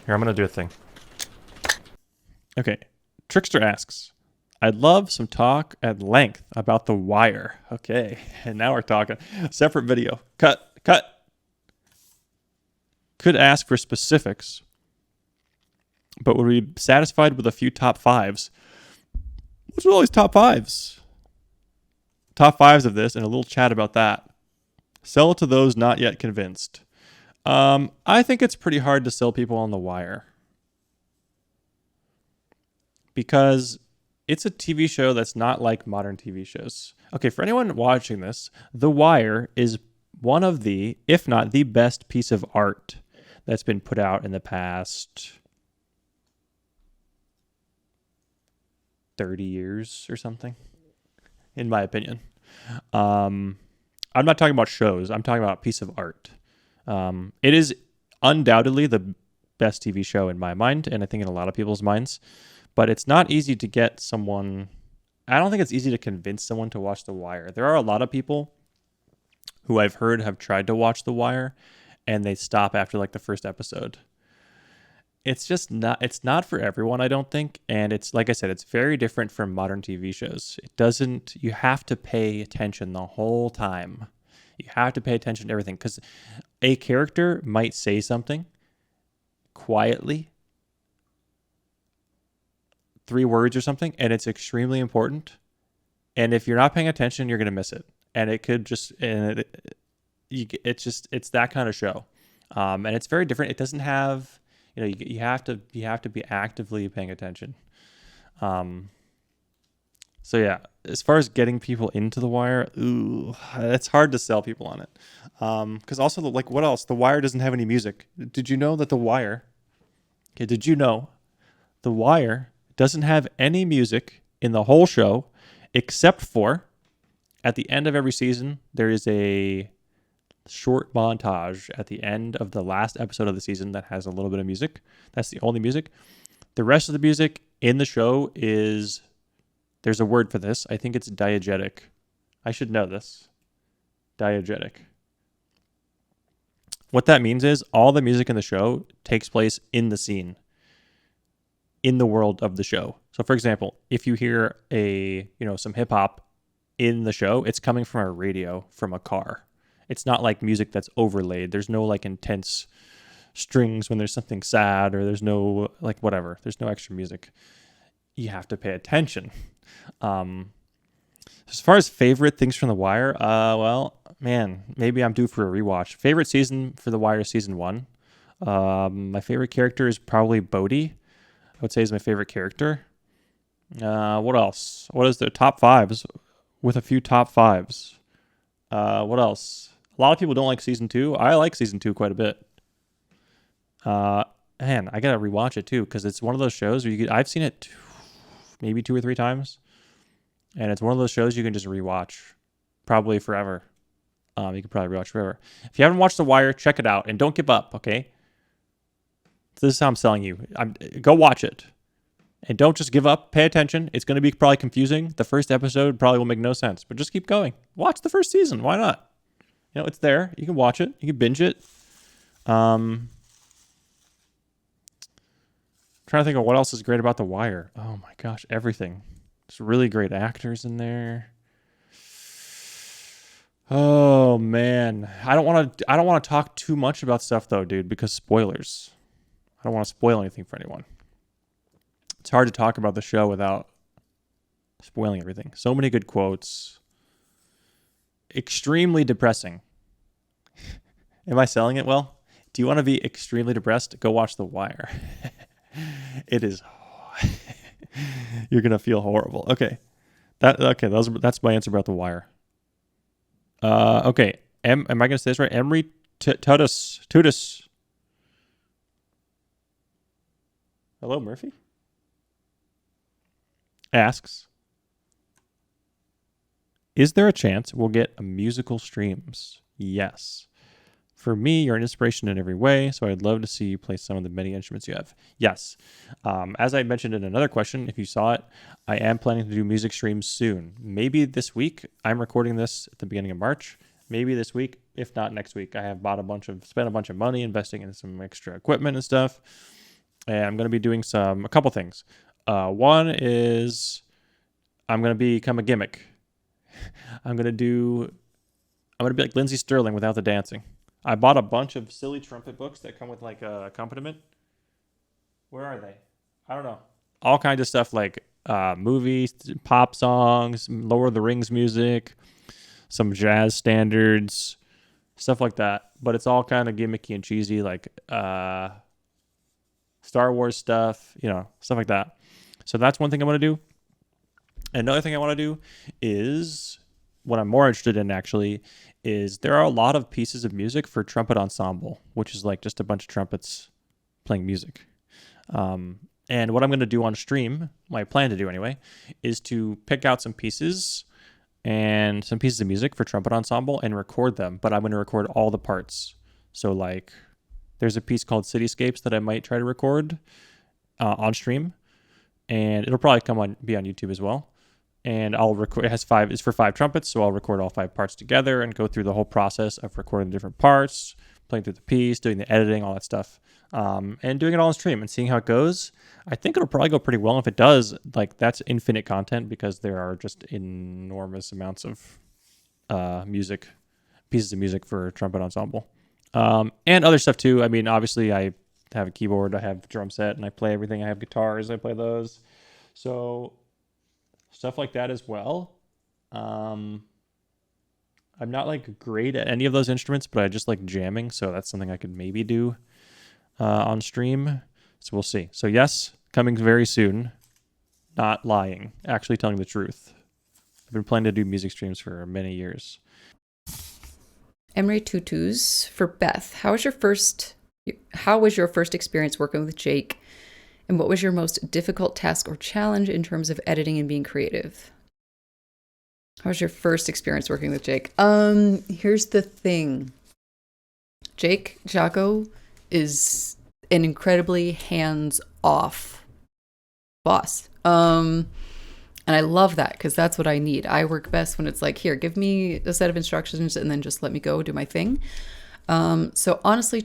Here, I'm going to do a thing. Okay. Trickster asks, I'd love some talk at length about The Wire. Okay. And now we're talking. Separate video. Cut. Could ask for specifics, but would be satisfied with a few top fives. What's with all these top fives? Top fives of this and a little chat about that. Sell it to those not yet convinced. I think it's pretty hard to sell people on The Wire because it's a TV show that's not like modern TV shows. Okay, for anyone watching this, The Wire is one of the, if not the best piece of art that's been put out in the past 30 years or something, in my opinion. I'm not talking about shows. I'm talking about a piece of art. It is undoubtedly the best TV show in my mind, and I think in a lot of people's minds. But it's not easy to get someone... I don't think it's easy to convince someone to watch The Wire. There are a lot of people who I've heard have tried to watch The Wire, and they stop after like the first episode. It's just not... It's not for everyone, I don't think. And it's, like I said, it's very different from modern TV shows. It doesn't... You have to pay attention the whole time. You have to pay attention to everything, because a character might say something quietly, 3 words or something, and it's extremely important. And if you're not paying attention, you're going to miss it. And it could just, it's that kind of show. And it's very different. It doesn't have, you have to be actively paying attention. So yeah, as far as getting people into The Wire, it's hard to sell people on it. Because also, like, what else? The Wire doesn't have any music. Did you know that The Wire doesn't have any music in the whole show, except for at the end of every season, there is a short montage at the end of the last episode of the season that has a little bit of music. That's the only music. The rest of the music in the show is... There's a word for this. I think it's diegetic. I should know this. Diegetic. What that means is all the music in the show takes place in the scene, in the world of the show. So, for example, if you hear some hip hop in the show, it's coming from a radio, from a car. It's not like music that's overlaid. There's no like intense strings when there's something sad, or there's no like whatever. There's no extra music. You have to pay attention. As far as favorite things from The Wire, maybe I'm due for a rewatch. Favorite season for The Wire, season 1. My favorite character is probably Bodhi. I would say is my favorite character. What else? What is the top fives? With a few top fives. What else? A lot of people don't like season 2. I like season 2 quite a bit. Man, I gotta rewatch it too, because it's one of those shows where I've seen it maybe 2 or 3 times, and it's one of those shows you can just rewatch probably forever. You can probably rewatch forever. If you haven't watched The Wire, check it out, and don't give up, okay? This is how I'm selling you. Go watch it, and don't just give up. Pay attention. It's going to be probably confusing. The first episode probably will make no sense, but just keep going. Watch the first season. Why not? It's there. You can watch it. You can binge it. Trying to think of what else is great about The Wire. Oh my gosh, everything. There's really great actors in there. Oh man, I don't want to talk too much about stuff though, dude, because spoilers. I don't want to spoil anything for anyone. It's hard to talk about the show without spoiling everything. So many good quotes. Extremely depressing. Am I selling it well? Do you want to be extremely depressed? Go watch The Wire. It is. You're gonna feel horrible. Okay, that's my answer about The Wire. Okay. Am I gonna say this right? Emery Tutus. Hello, Murphy. Asks, is there a chance we'll get musical streams? Yes. For me, you're an inspiration in every way, so I'd love to see you play some of the many instruments you have. Yes. As I mentioned in another question, if you saw it, I am planning to do music streams soon. Maybe this week. I'm recording this at the beginning of March. Maybe this week, if not next week. I have spent a bunch of money investing in some extra equipment and stuff. and I'm going to be doing a couple things. One is I'm going to become a gimmick. I'm going to be like Lindsey Sterling without the dancing. I bought a bunch of silly trumpet books that come with like a accompaniment. Where are they? I don't know. All kinds of stuff like movies, pop songs, Lord of the Rings music, some jazz standards, stuff like that. But it's all kind of gimmicky and cheesy, like Star Wars stuff, stuff like that. So that's one thing I want to do. Another thing I want to do is what I'm more interested in actually is there are a lot of pieces of music for trumpet ensemble, which is like just a bunch of trumpets playing music. And what I'm going to do on stream, my plan to do anyway, is to pick out some pieces and some pieces of music for trumpet ensemble and record them. But I'm going to record all the parts. So like there's a piece called Cityscapes that I might try to record on stream. And it'll probably be on YouTube as well. And I'll record, it's for 5 trumpets. So I'll record all 5 parts together and go through the whole process of recording the different parts, playing through the piece, doing the editing, all that stuff. And doing it all on stream and seeing how it goes. I think it'll probably go pretty well. If it does, like that's infinite content because there are just enormous amounts of pieces of music for trumpet ensemble. And other stuff too. I mean, obviously I have a keyboard, I have a drum set, and I play everything. I have guitars, I play those. So stuff like that as well. I'm not like great at any of those instruments, but I just like jamming. So that's something I could maybe do on stream. So we'll see. So yes, coming very soon. Not lying, actually telling the truth. I've been planning to do music streams for many years. Emery Tutus for Beth. How was your first experience working with Jake? And what was your most difficult task or challenge in terms of editing and being creative? How was your first experience working with Jake? Here's the thing. Jake Choco is an incredibly hands-off boss. And I love that because that's what I need. I work best when it's like, here, give me a set of instructions and then just let me go do my thing. So honestly,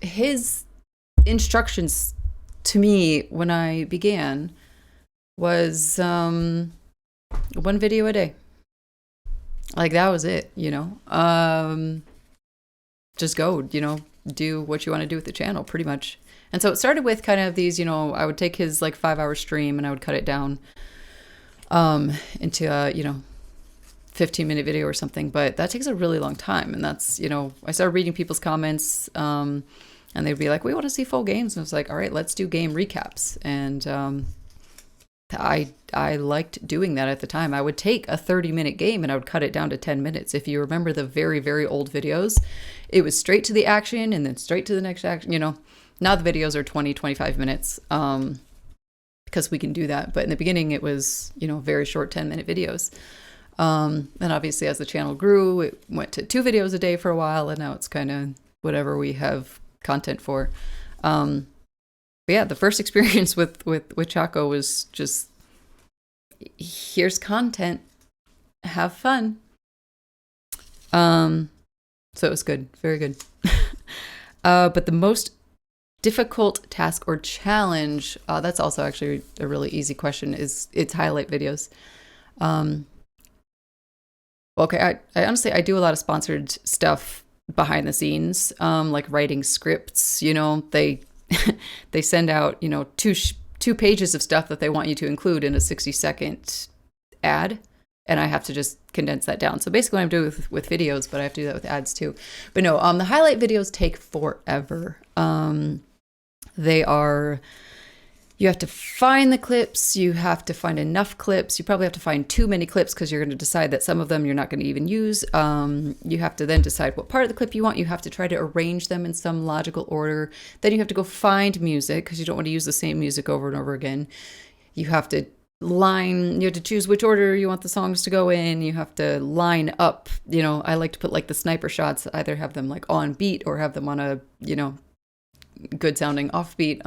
his instructions to me when I began was 1 video a day. Like that was it, just go, do what you want to do with the channel pretty much. And so it started with kind of these, I would take his like 5-hour stream and I would cut it down into a 15-minute video or something, but that takes a really long time. And that's, I started reading people's comments and they'd be like, we want to see full games. And I was like, all right, let's do game recaps. And I liked doing that at the time. I would take a 30-minute game and I would cut it down to 10 minutes. If you remember the very, very old videos, it was straight to the action and then straight to the next action. Now the videos are 20, 25 minutes because we can do that. But in the beginning, it was, very short 10-minute videos. And obviously, as the channel grew, it went to 2 videos a day for a while. And now it's kind of whatever we have content for. But yeah, the first experience with Choco was just, here's content, have fun. So it was good, very good. But the most difficult task or challenge, that's also actually a really easy question, it's highlight videos. Okay, I honestly, I do a lot of sponsored stuff behind the scenes, like writing scripts, they send out, 2 pages of stuff that they want you to include in a 60-second ad. And I have to just condense that down. So basically what I'm doing with videos, but I have to do that with ads too. But no, the highlight videos take forever. You have to find the clips. You have to find enough clips. You probably have to find too many clips because you're going to decide that some of them you're not going to even use. You have to then decide what part of the clip you want. You have to try to arrange them in some logical order. Then you have to go find music because you don't want to use the same music over and over again. You have to choose which order you want the songs to go in. You have to line up, I like to put like the sniper shots, either have them like on beat or have them on a, good sounding offbeat.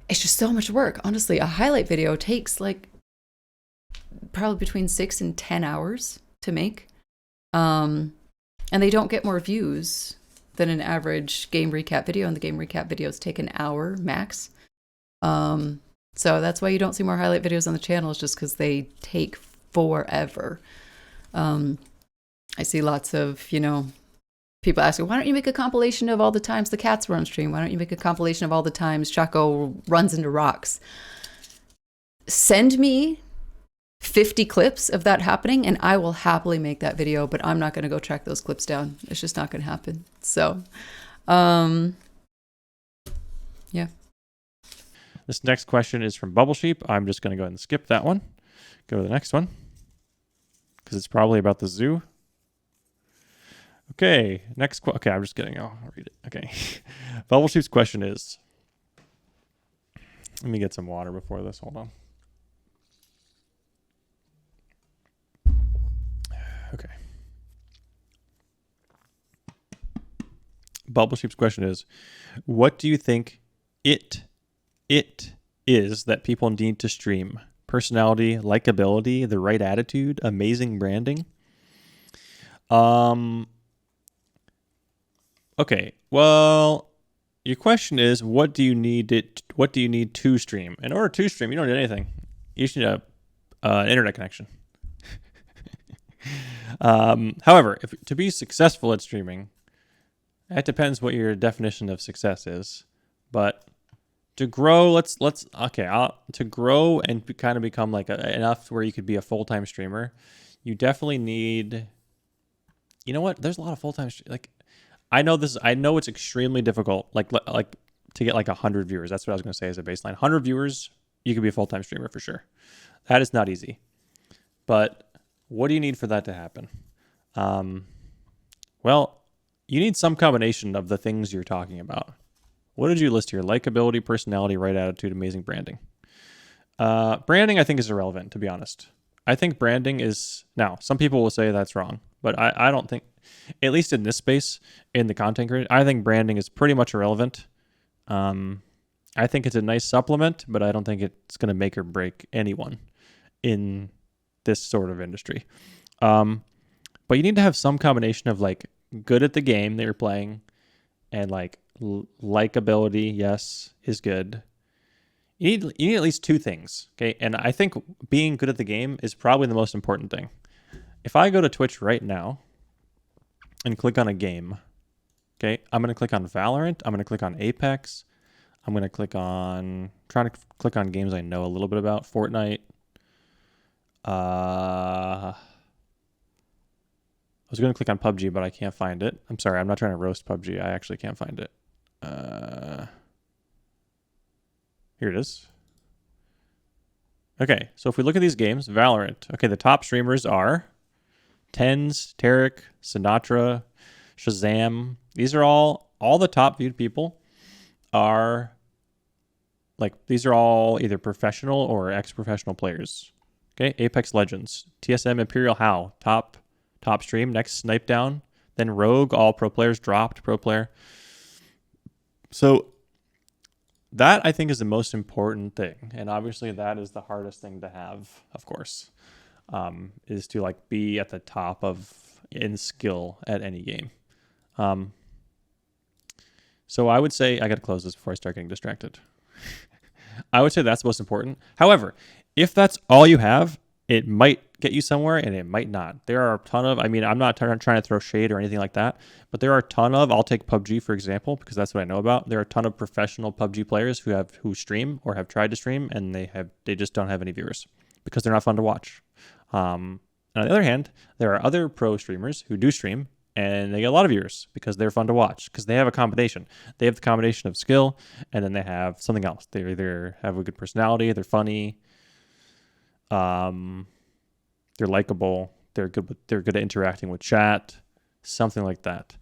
It's just so much work. Honestly, a highlight video takes like probably between 6 and 10 hours to make. And they don't get more views than an average game recap video, and the game recap videos take an hour max. So that's why you don't see more highlight videos on the channel, is just because they take forever. I see lots of, people asking, why don't you make a compilation of all the times the cats were on stream? Why don't you make a compilation of all the times Choco runs into rocks? Send me 50 clips of that happening and I will happily make that video, but I'm not going to go track those clips down. It's just not going to happen. So, yeah. This next question is from Bubblesheep. I'm just going to go ahead and skip that one. Go to the next one because it's probably about the zoo. Okay, okay, I'm just kidding. I'll read it. Okay. Bubblesheep's question is, let me get some water before this. Hold on. Okay. Bubblesheep's question is, what do you think it is that people need to stream? Personality, likability, the right attitude, amazing branding? Okay, well, your question is, what do you need to stream? In order to stream, you don't need anything. You just need an internet connection. However, to be successful at streaming, that depends what your definition of success is. But to grow, to grow and kind of become like enough where you could be a full-time streamer, you definitely need. You know what? There's a lot of full-time I know it's extremely difficult, like to get like 100 viewers. That's what I was going to say as a baseline. 100 viewers, you could be a full-time streamer for sure. That is not easy. But what do you need for that to happen? Well, you need some combination of the things you're talking about. What did you list here? Likability, personality, right attitude, amazing branding. Branding, I think, is irrelevant, to be honest. I think branding is... Now, some people will say that's wrong, but I don't think... At least in this space, in the content creation, I think branding is pretty much irrelevant. I think it's a nice supplement, but I don't think it's going to make or break anyone in this sort of industry. But you need to have some combination of like good at the game that you're playing and like likability, yes, is good. You need at least two things, okay? And I think being good at the game is probably the most important thing. If I go to Twitch right now and click on a game, okay, I'm going to click on Valorant. I'm going to click on Apex. I'm going to click on, trying to click on games I know a little bit about. Fortnite. I was going to click on PUBG, but I can't find it. I'm sorry. I'm not trying to roast PUBG. I actually can't find it. Here it is. Okay, so if we look at these games, Valorant. Okay, the top streamers are Tens, Tarek, Sinatra, Shazam. These are all the top viewed people are like, these are all either professional or ex-professional players. Okay, Apex Legends, TSM Imperial How, top stream. Next, Snipe Down, then Rogue, all pro players, dropped pro player. So that I think is the most important thing, and obviously that is the hardest thing to have, of course, is to like be at the top in skill at any game. So I would say, I got to close this before I start getting distracted. I would say that's most important. However, if that's all you have, it might get you somewhere and it might not. There are a ton of, I mean, I'm not trying to throw shade or anything like that, but there are a ton of, I'll take PUBG for example, because that's what I know about. There are a ton of professional PUBG players who stream or have tried to stream, and they just don't have any viewers because they're not fun to watch. On the other hand, there are other pro streamers who do stream and they get a lot of viewers because they're fun to watch, because they have a combination. They have the combination of skill, and then they have something else. They either have a good personality, they're funny, they're likable, they're good at interacting with chat, something like that.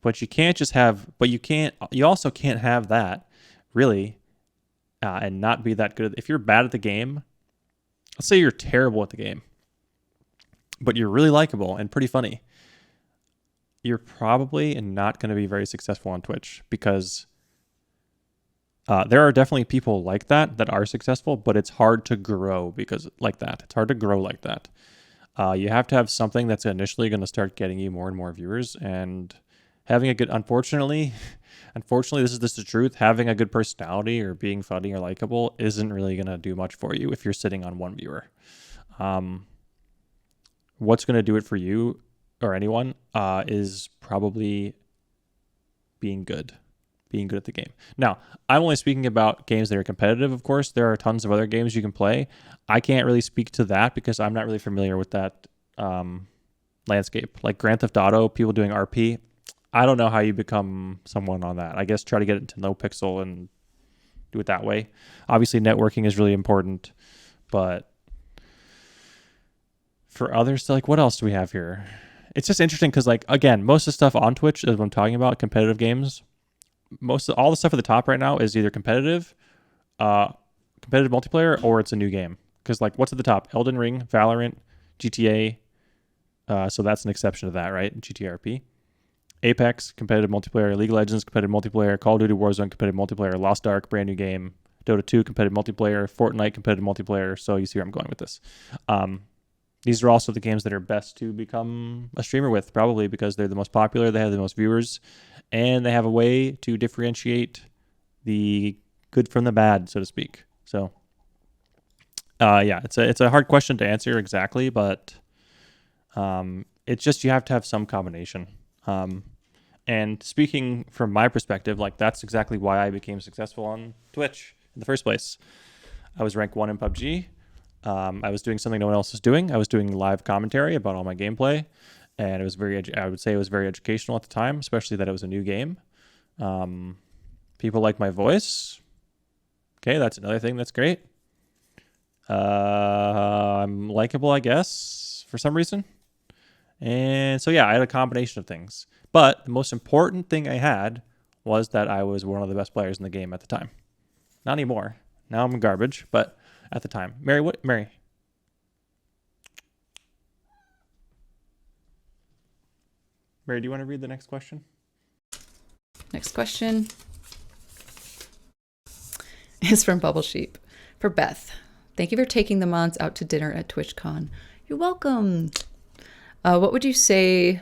But you also can't have that really and not be that good. If you're bad at the game, let's say you're terrible at the game, but you're really likable and pretty funny, you're probably not going to be very successful on Twitch, because there are definitely people like that are successful, but it's hard to grow because like that. It's hard to grow like that. You have to have something that's initially going to start getting you more and more viewers, and having a good, unfortunately, this is just the truth. Having a good personality or being funny or likable isn't really going to do much for you if you're sitting on one viewer. What's going to do it for you or anyone is probably being good at the game. Now, I'm only speaking about games that are competitive, of course. There are tons of other games you can play. I can't really speak to that because I'm not really familiar with that landscape. Like Grand Theft Auto, people doing RP, I don't know how you become someone on that. I guess try to get it into no pixel and do it that way. Obviously, networking is really important, but for others, like, what else do we have here? It's just interesting because, like, again, most of the stuff on Twitch is what I'm talking about, competitive games. All the stuff at the top right now is either competitive multiplayer, or it's a new game. Because, like, what's at the top? Elden Ring, Valorant, GTA. So that's an exception to that, right? GTRP. Apex, competitive multiplayer. League of Legends, competitive multiplayer. Call of Duty Warzone, competitive multiplayer. Lost Ark, brand new game. Dota 2, competitive multiplayer. Fortnite, competitive multiplayer. So you see where I'm going with this. These are also the games that are best to become a streamer with, probably because they're the most popular, they have the most viewers, and they have a way to differentiate the good from the bad, so to speak. So, yeah, it's a hard question to answer exactly, but it's just you have to have some combination. And speaking from my perspective, like that's exactly why I became successful on Twitch in the first place. I was ranked 1 in PUBG. I was doing something no one else was doing. I was doing live commentary about all my gameplay, and it was I would say it was very educational at the time, especially that it was a new game. People like my voice. Okay, that's another thing that's great. I'm likable, I guess, for some reason. And so, yeah, I had a combination of things. But the most important thing I had was that I was one of the best players in the game at the time. Not anymore. Now I'm garbage, but at the time. Mary, Mary, do you want to read the next question? Next question is from Bubblesheep. For Beth. Thank you for taking the mods out to dinner at TwitchCon. You're welcome. What would you say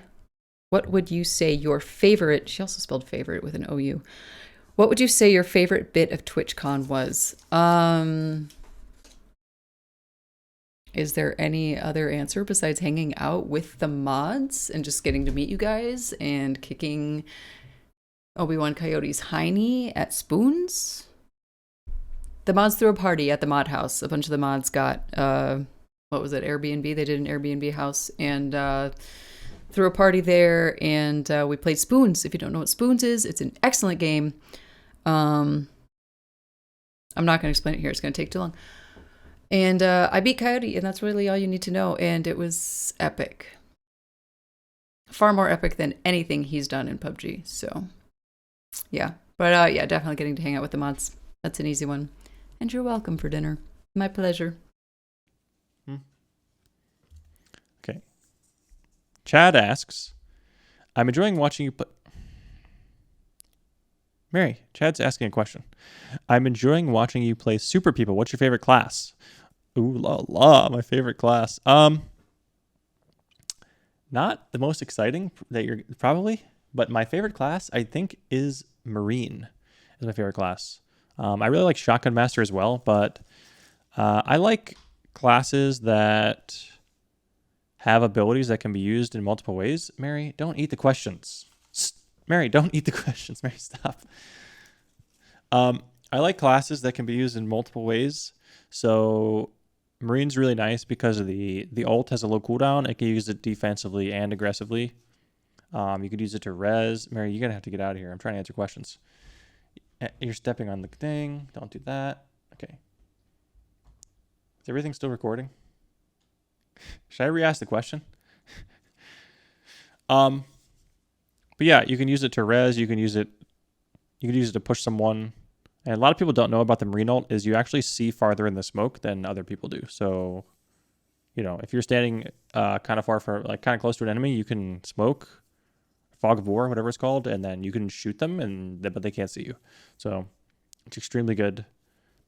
your favorite, she also spelled favorite with an OU. What would you say your favorite bit of TwitchCon was? Is there any other answer besides hanging out with the mods and just getting to meet you guys and kicking Obi-Wan Coyote's hiney at Spoons? The mods threw a party at the mod house. A bunch of the mods got, what was it, Airbnb? They did an Airbnb house and threw a party there, and we played Spoons. If you don't know what Spoons is, it's an excellent game. I'm not going to explain it here. It's going to take too long. And I beat Coyote, and that's really all you need to know. And it was epic. Far more epic than anything he's done in PUBG. So, yeah. But, yeah, definitely getting to hang out with the mods. That's an easy one. And you're welcome for dinner. My pleasure. Okay. Chad asks, I'm enjoying watching you play... Mary, Chad's asking a question. I'm enjoying watching you play Super People. What's your favorite class? Ooh la la, my favorite class. Not the most exciting that you're probably, but my favorite class I think is Marine. Is my favorite class. I really like Shotgun Master as well, but I like classes that have abilities that can be used in multiple ways. Mary, don't eat the questions. Mary, don't eat the questions. Mary, stop. I like classes that can be used in multiple ways. So Marine's really nice because of the ult has a low cooldown. It can use it defensively and aggressively. You could use it to res. Mary, you're going to have to get out of here. I'm trying to answer questions. You're stepping on the thing. Don't do that. Okay. Is everything still recording? Should I re-ask the question? But yeah, you can use it to res. You can use it to push someone. And a lot of people don't know about the Marine ult is you actually see farther in the smoke than other people do. So, if you're standing kind of far from, like kind of close to an enemy, you can smoke, fog of war, whatever it's called, and then you can shoot them, but they can't see you. So it's extremely good.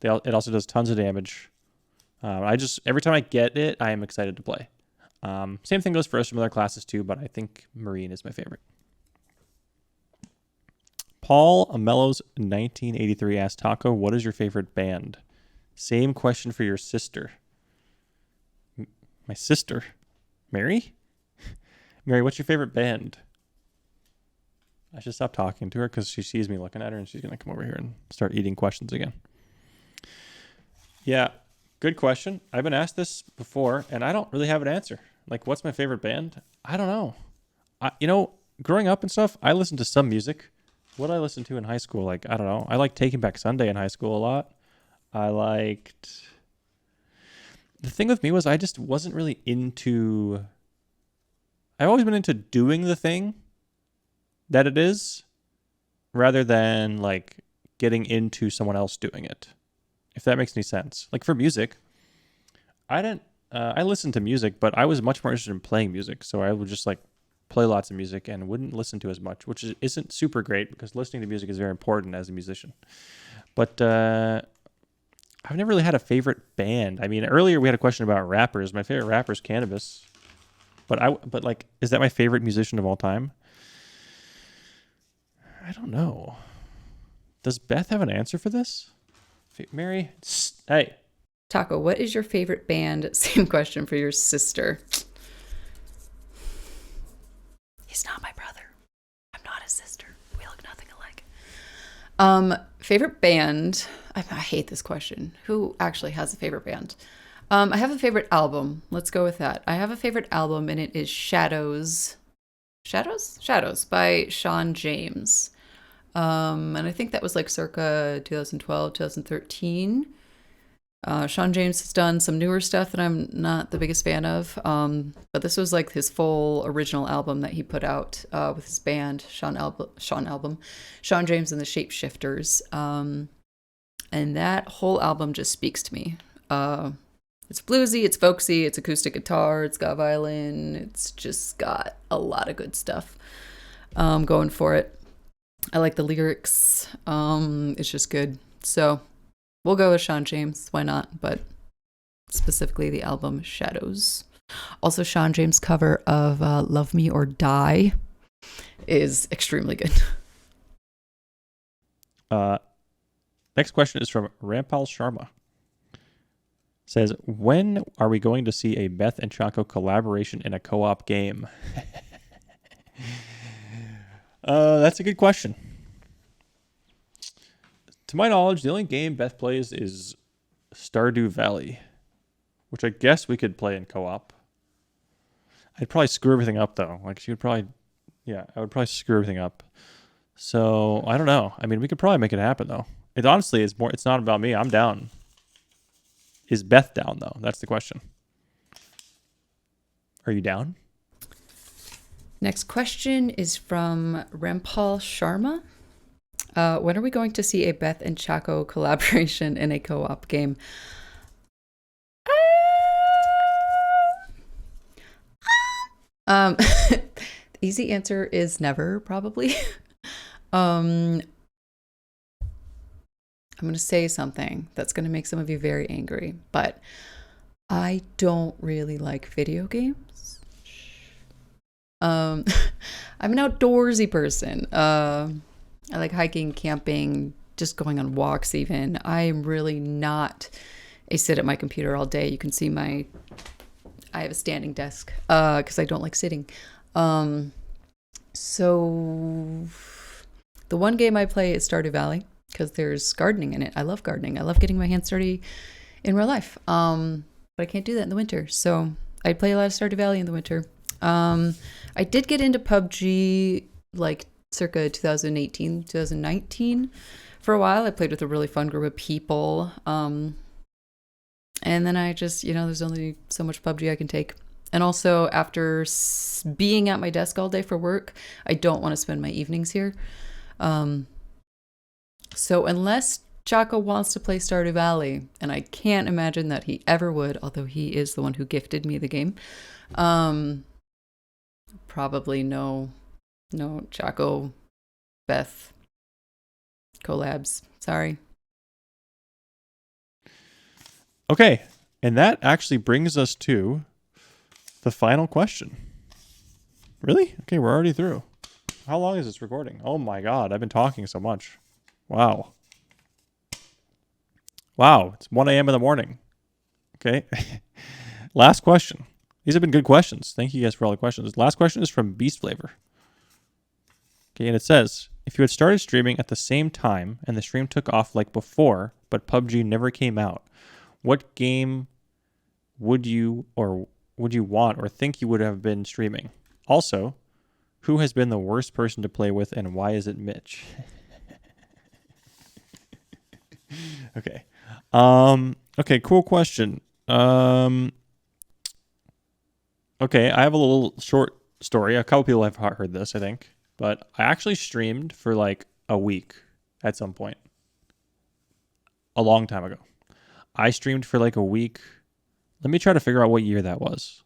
It also does tons of damage. Every time I get it, I am excited to play. Same thing goes for some other classes too, but I think Marine is my favorite. Paul Amelos 1983 asked Taco, what is your favorite band? Same question for your sister. My sister? Mary? Mary, what's your favorite band? I should stop talking to her because she sees me looking at her and she's going to come over here and start eating questions again. Yeah, good question. I've been asked this before and I don't really have an answer. Like, what's my favorite band? I don't know. Growing up and stuff, I listened to some music. What did I listen to in high school? Like, I don't know. I liked Taking Back Sunday in high school a lot. The thing with me was I just wasn't really into... I've always been into doing the thing that it is rather than like getting into someone else doing it, if that makes any sense. Like for music, I listened to music, but I was much more interested in playing music. So I would just like play lots of music and wouldn't listen to as much, which isn't super great because listening to music is very important as a musician. But I've never really had a favorite band. I mean, earlier we had a question about rappers. My favorite rapper is Cannabis. But like, is that my favorite musician of all time? I don't know. Does Beth have an answer for this? Mary? Hey. Taco, what is your favorite band? Same question for your sister. He's not my brother. I'm not his sister. We look nothing alike. Favorite band? I hate this question. Who actually has a favorite band? I have a favorite album. Let's go with that. I have a favorite album, and it is Shadows. Shadows by Sean James. And I think that was like circa 2012, 2013. Sean James has done some newer stuff that I'm not the biggest fan of. But this was like his full original album that he put out with his band, Sean James and the Shapeshifters. And that whole album just speaks to me. It's bluesy, it's folksy, it's acoustic guitar, it's got violin, it's just got a lot of good stuff going for it. I like the lyrics. It's just good. So we'll go with Sean James. Why not? But specifically the album Shadows. Also, Sean James' cover of Love Me or Die is extremely good. Next question is from Rampal Sharma. Says, when are we going to see a Beth and Choco collaboration in a co-op game? That's a good question. To my knowledge, the only game Beth plays is Stardew Valley, which I guess we could play in co-op. I'd probably screw everything up, though. Like, I would probably screw everything up. So, I don't know. I mean, we could probably make it happen, though. It's not about me. I'm down. Is Beth down, though? That's the question. Are you down? Next question is from Rampal Sharma. When are we going to see a Beth and Choco collaboration in a co-op game? The easy answer is never, probably. I'm going to say something that's going to make some of you very angry, but I don't really like video games. I'm an outdoorsy person. I like hiking, camping, just going on walks even. I am really not a sit at my computer all day. You can see I have a standing desk because I don't like sitting. So the one game I play is Stardew Valley because there's gardening in it. I love gardening. I love getting my hands dirty in real life. But I can't do that in the winter. So I play a lot of Stardew Valley in the winter. I did get into PUBG like circa 2018, 2019 for a while. I played with a really fun group of people. And then I just, there's only so much PUBG I can take. And also after being at my desk all day for work, I don't want to spend my evenings here. So unless Choco wants to play Stardew Valley, and I can't imagine that he ever would, although he is the one who gifted me the game, probably no Choco, Beth, collabs. Sorry. Okay, and that actually brings us to the final question. Really? Okay, we're already through. How long is this recording? Oh my god, I've been talking so much. Wow. Wow, it's 1 a.m. in the morning. Okay. Last question. These have been good questions. Thank you guys for all the questions. Last question is from Beast Flavor. Okay, and it says, if you had started streaming at the same time and the stream took off like before, but PUBG never came out, what game would you want or think you would have been streaming? Also, who has been the worst person to play with and why is it Mitch? Okay. Okay, cool question. Okay, I have a little short story. A couple people have heard this, I think. But I actually streamed for like a week at some point. A long time ago. I streamed for like a week. Let me try to figure out what year that was.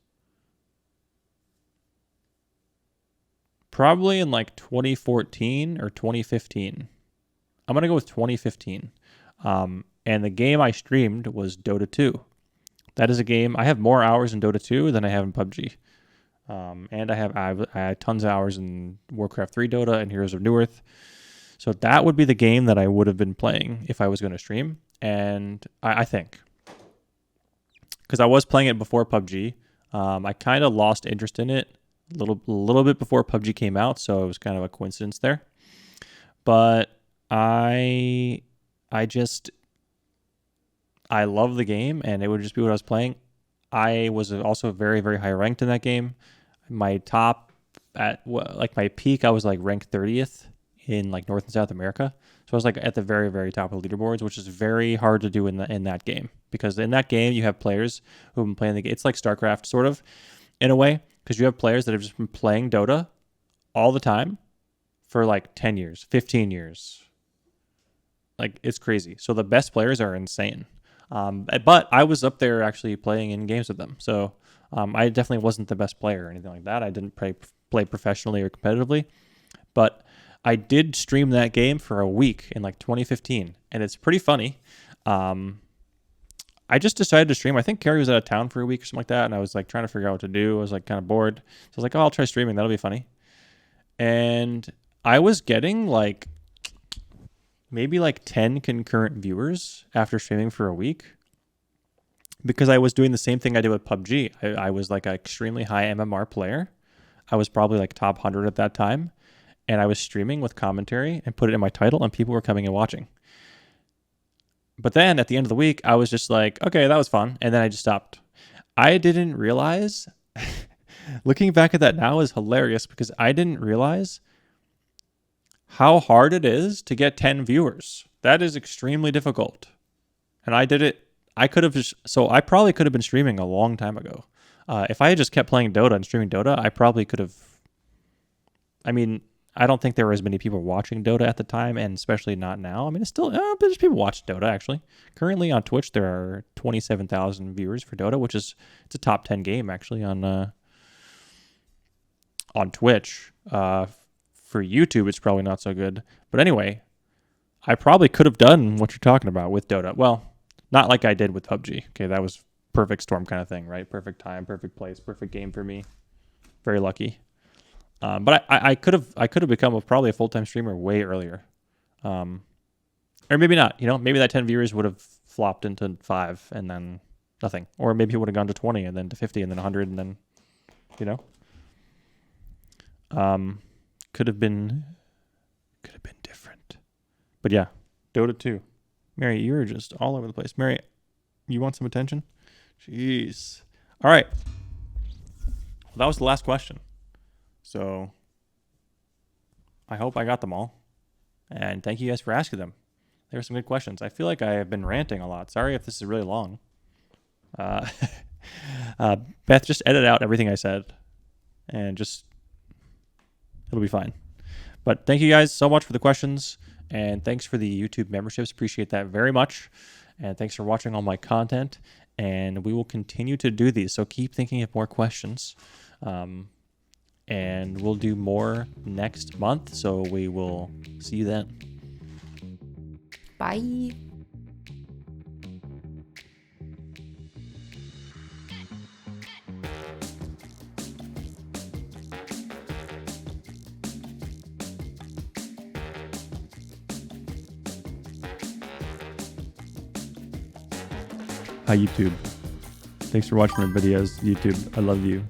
Probably in like 2014 or 2015. I'm going to go with 2015. And the game I streamed was Dota 2. That is a game. I have more hours in Dota 2 than I have in PUBG. And I had tons of hours in Warcraft 3 Dota and Heroes of Newerth. So that would be the game that I would have been playing if I was going to stream. And I think. Because I was playing it before PUBG. I kind of lost interest in it a little bit before PUBG came out. So it was kind of a coincidence there. But I love the game and it would just be what I was playing. I was also very, very high ranked in that game. My top like my peak, I was like ranked 30th in like North and South America. So I was like at the very, very top of the leaderboards, which is very hard to do in that game because in that game you have players who have been playing the game. It's like StarCraft sort of in a way because you have players that have just been playing Dota all the time for like 10 years, 15 years. Like it's crazy. So the best players are insane. But I was up there actually playing in games with them. So I definitely wasn't the best player or anything like that. I didn't play professionally or competitively. But I did stream that game for a week in like 2015. And it's pretty funny. I just decided to stream. I think Carrie was out of town for a week or something like that. And I was like trying to figure out what to do. I was like kind of bored. So I was like, oh, I'll try streaming. That'll be funny. And I was getting like maybe like 10 concurrent viewers after streaming for a week because I was doing the same thing I did with PUBG. I was like an extremely high MMR player. I was probably like top 100 at that time. And I was streaming with commentary and put it in my title and people were coming and watching. But then at the end of the week, I was just like, okay, that was fun. And then I just stopped. I didn't realize, looking back at that now is hilarious because I didn't realize how hard it is to get 10 viewers. That is extremely difficult. And I did it. I probably could have been streaming a long time ago. If I had just kept playing Dota and streaming Dota, I probably could have. I mean, I don't think there were as many people watching Dota at the time, and especially not now. I mean, it's still, there's people watch Dota actually. Currently on Twitch, there are 27,000 viewers for Dota, it's a top 10 game actually on Twitch. For YouTube, it's probably not so good. But anyway, I probably could have done what you're talking about with Dota. Well, not like I did with PUBG. Okay, that was perfect storm kind of thing, right? Perfect time, perfect place, perfect game for me. Very lucky. But I could have become probably a full-time streamer way earlier. Or maybe not. Maybe that 10 viewers would have flopped into 5 and then nothing. Or maybe it would have gone to 20 and then to 50 and then 100 and then, could have been different. But yeah, Dota 2. Mary, you're just all over the place. Mary, you want some attention? Jeez. All right. Well, that was the last question. So I hope I got them all. And thank you guys for asking them. There were some good questions. I feel like I have been ranting a lot. Sorry if this is really long. Beth, just edit out everything I said. And it'll be fine. But thank you guys so much for the questions. And thanks for the YouTube memberships. Appreciate that very much. And thanks for watching all my content. And we will continue to do these. So keep thinking of more questions. And we'll do more next month. So we will see you then. Bye. Hi, YouTube. Thanks for watching my videos, YouTube. I love you.